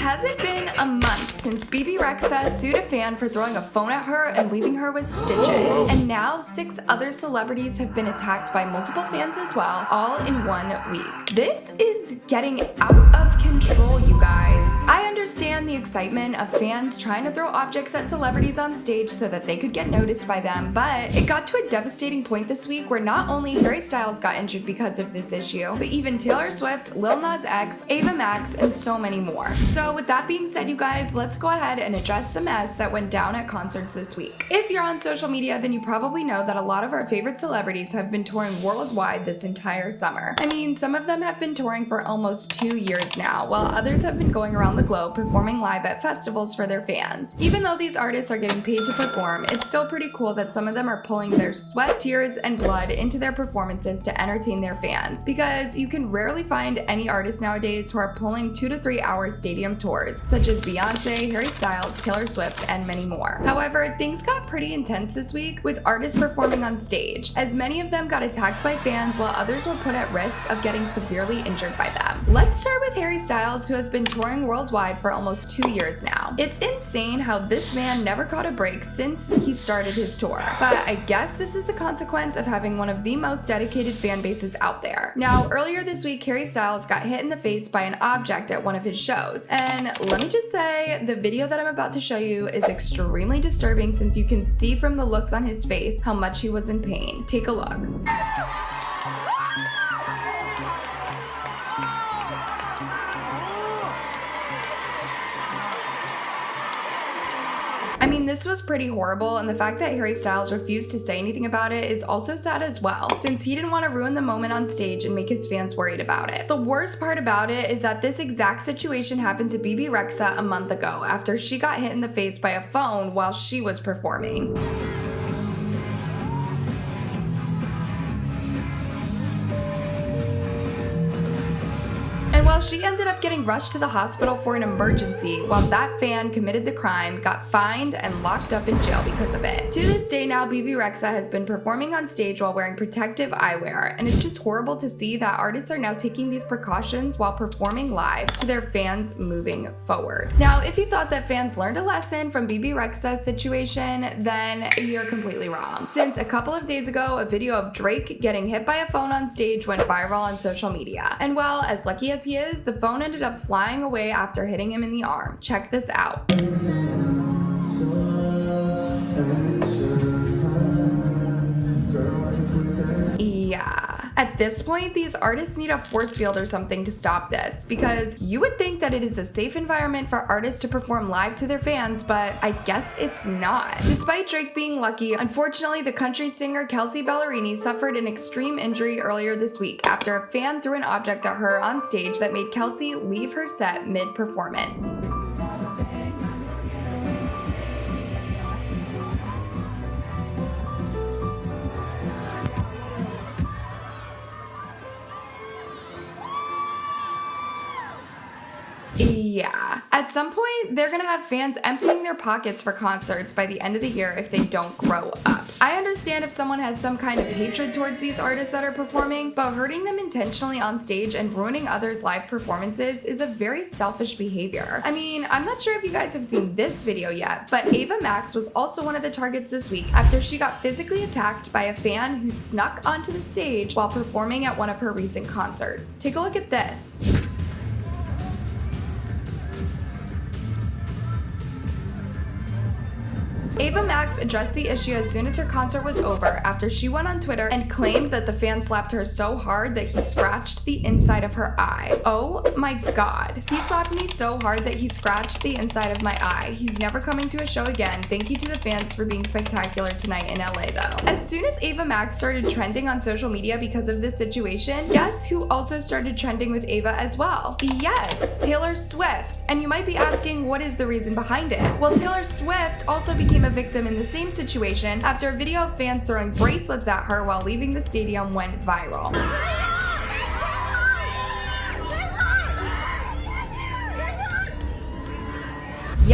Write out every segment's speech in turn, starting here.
Has it been a month since Bebe Rexha sued a fan for throwing a phone at her and leaving her with stitches? And now 6 other celebrities have been attacked by multiple fans as well, all in 1 week. This is getting out of control, you guys. I understand the excitement of fans trying to throw objects at celebrities on stage so that they could get noticed by them, but it got to a devastating point this week where not only Harry Styles got injured because of this issue, but even Taylor Swift, Lil Nas X, Ava Max, and so many more. So with that being said, you guys, let's go ahead and address the mess that went down at concerts this week. If you're on social media, then you probably know that a lot of our favorite celebrities have been touring worldwide this entire summer. I mean, some of them have been touring for almost 2 years now, while others have been going around the globe performing live at festivals for their fans. Even though these artists are getting paid to perform, it's still pretty cool that some of them are pulling their sweat, tears, and blood into their performances to entertain their fans, because you can rarely find any artists nowadays who are pulling 2 to 3 hour stadium tours, such as Beyonce, Harry Styles, Taylor Swift, and many more. However, things got pretty intense this week with artists performing on stage, as many of them got attacked by fans while others were put at risk of getting severely injured by them. Let's start with Harry Styles, who has been touring worldwide for almost 2 years now. It's insane how this man never caught a break since he started his tour, but I guess this is the consequence of having one of the most dedicated fan bases out there. Now, earlier this week, Harry Styles got hit in the face by an object at one of his shows, and let me just say, the video that I'm about to show you is extremely disturbing since you can see from the looks on his face how much he was in pain. Take a look. I mean, this was pretty horrible, and the fact that Harry Styles refused to say anything about it is also sad as well, since he didn't want to ruin the moment on stage and make his fans worried about it. The worst part about it is that this exact situation happened to Bebe Rexha a month ago after she got hit in the face by a phone while she was performing. And while she ended up getting rushed to the hospital for an emergency, while that fan committed the crime, got fined, and locked up in jail because of it. To this day now, Bebe Rexha has been performing on stage while wearing protective eyewear, and it's just horrible to see that artists are now taking these precautions while performing live to their fans moving forward. Now, if you thought that fans learned a lesson from Bebe Rexha's situation, then you're completely wrong. Since a couple of days ago, a video of Drake getting hit by a phone on stage went viral on social media. And well, as lucky as he is, the phone ended up flying away after hitting him in the arm. Check this out. Yeah. At this point, these artists need a force field or something to stop this, because you would think that it is a safe environment for artists to perform live to their fans, but I guess it's not. Despite Drake being lucky, unfortunately, the country singer Kelsey Ballerini suffered an extreme injury earlier this week after a fan threw an object at her on stage that made Kelsey leave her set mid-performance. Yeah. At some point, they're gonna have fans emptying their pockets for concerts by the end of the year if they don't grow up. I understand if someone has some kind of hatred towards these artists that are performing, but hurting them intentionally on stage and ruining others' live performances is a very selfish behavior. I mean, I'm not sure if you guys have seen this video yet, but Ava Max was also one of the targets this week after she got physically attacked by a fan who snuck onto the stage while performing at one of her recent concerts. Take a look at this. Ava Max addressed the issue as soon as her concert was over after she went on Twitter and claimed that the fan slapped her so hard that he scratched the inside of her eye. Oh my god. He slapped me so hard that he scratched the inside of my eye. He's never coming to a show again. Thank you to the fans for being spectacular tonight in LA though. As soon as Ava Max started trending on social media because of this situation, guess who also started trending with Ava as well? Yes, Taylor Swift. And you might be asking, what is the reason behind it? Well, Taylor Swift also became a victim in the same situation after a video of fans throwing bracelets at her while leaving the stadium went viral.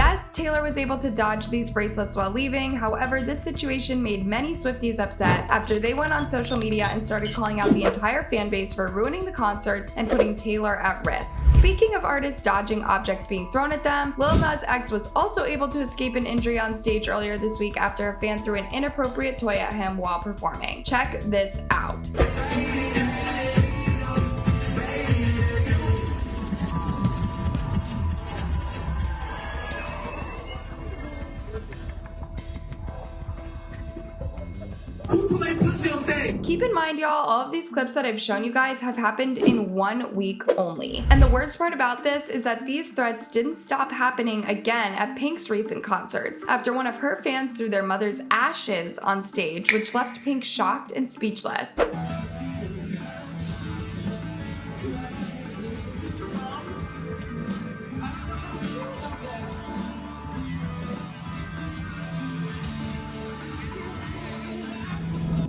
Yes, Taylor was able to dodge these bracelets while leaving. However, this situation made many Swifties upset after they went on social media and started calling out the entire fan base for ruining the concerts and putting Taylor at risk. Speaking of artists dodging objects being thrown at them, Lil Nas X was also able to escape an injury on stage earlier this week after a fan threw an inappropriate toy at him while performing. Check this out. Keep in mind, y'all, all of these clips that I've shown you guys have happened in 1 week only. And the worst part about this is that these threats didn't stop happening again at Pink's recent concerts after one of her fans threw their mother's ashes on stage, which left Pink shocked and speechless.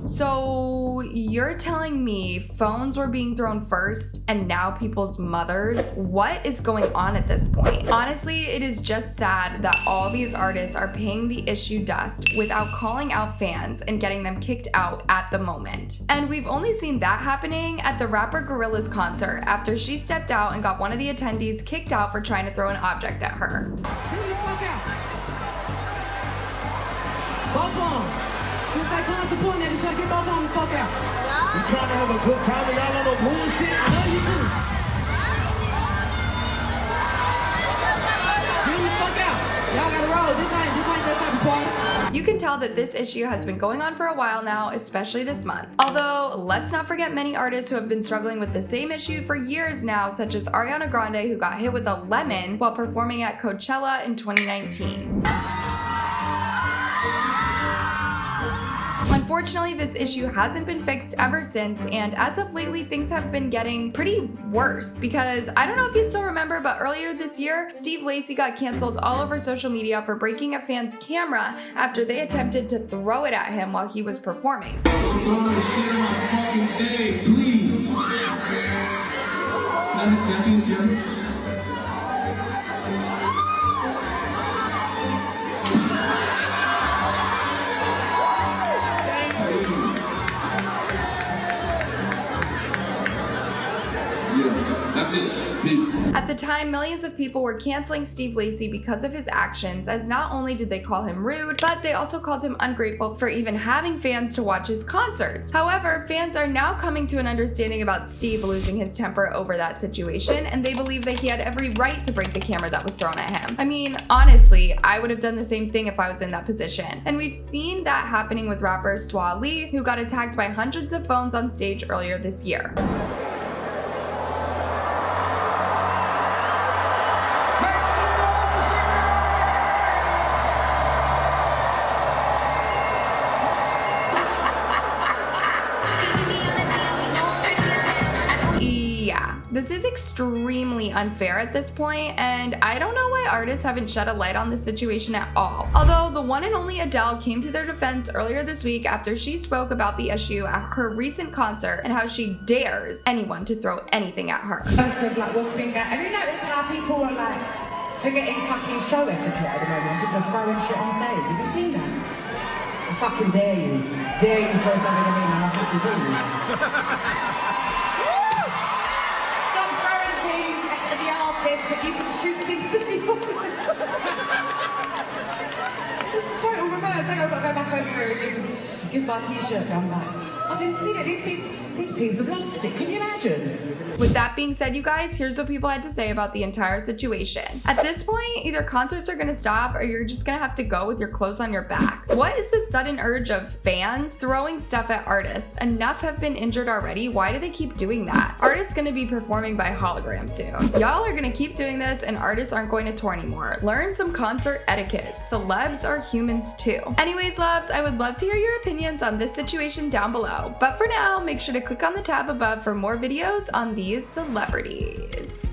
So you're telling me phones were being thrown first and now people's mothers? What is going on at this point? Honestly, it is just sad that all these artists are paying the issue dust without calling out fans and getting them kicked out at the moment. And we've only seen that happening at the rapper Gorilla's concert after she stepped out and got one of the attendees kicked out for trying to throw an object at her. Get the fuck out. Both of them. Just like come to point that they try to get both of them the fuck out. You trying to have a good time and y'all on no bullshit? I love you too. Get the fuck out. Y'all gotta roll. This ain't that type of party. You can tell that this issue has been going on for a while now, especially this month. Although, let's not forget many artists who have been struggling with the same issue for years now, such as Ariana Grande, who got hit with a lemon while performing at Coachella in 2019. Unfortunately, this issue hasn't been fixed ever since, and as of lately, things have been getting pretty worse because I don't know if you still remember, but earlier this year, Steve Lacy got canceled all over social media for breaking a fan's camera after they attempted to throw it at him while he was performing. Don't shit on my fucking stage, please. That's easy. That's it. Peace. At the time, millions of people were canceling Steve Lacy because of his actions, as not only did they call him rude, but they also called him ungrateful for even having fans to watch his concerts. However, fans are now coming to an understanding about Steve losing his temper over that situation, and they believe that he had every right to break the camera that was thrown at him. I mean, honestly, I would have done the same thing if I was in that position. And we've seen that happening with rapper Swa Lee, who got attacked by hundreds of phones on stage earlier this year. This is extremely unfair at this point, and I don't know why artists haven't shed a light on this situation at all. Although the one and only Adele came to their defense earlier this week after she spoke about the issue at her recent concert and how she dares anyone to throw anything at her. Have you noticed how people are like forgetting fucking show etiquette at the moment? People are throwing shit on stage. Have you seen that? I fucking dare you. Dare you for something to me, and I'll fucking do you. But you can shoot things at people. This is total reverse. I've got to go back over and give my t-shirt down back. I can see it. These people have lost it. Can you imagine? With that being said, you guys, here's what people had to say about the entire situation. At this point, either concerts are gonna stop or you're just gonna have to go with your clothes on your back. What is this sudden urge of fans throwing stuff at artists? Enough have been injured already. Why do they keep doing that? Artists gonna be performing by hologram soon. Y'all are gonna keep doing this and artists aren't going to tour anymore. Learn some concert etiquette. Celebs are humans too. Anyways, loves, I would love to hear your opinions on this situation down below. But for now, make sure to click on the tab above for more videos on these celebrities.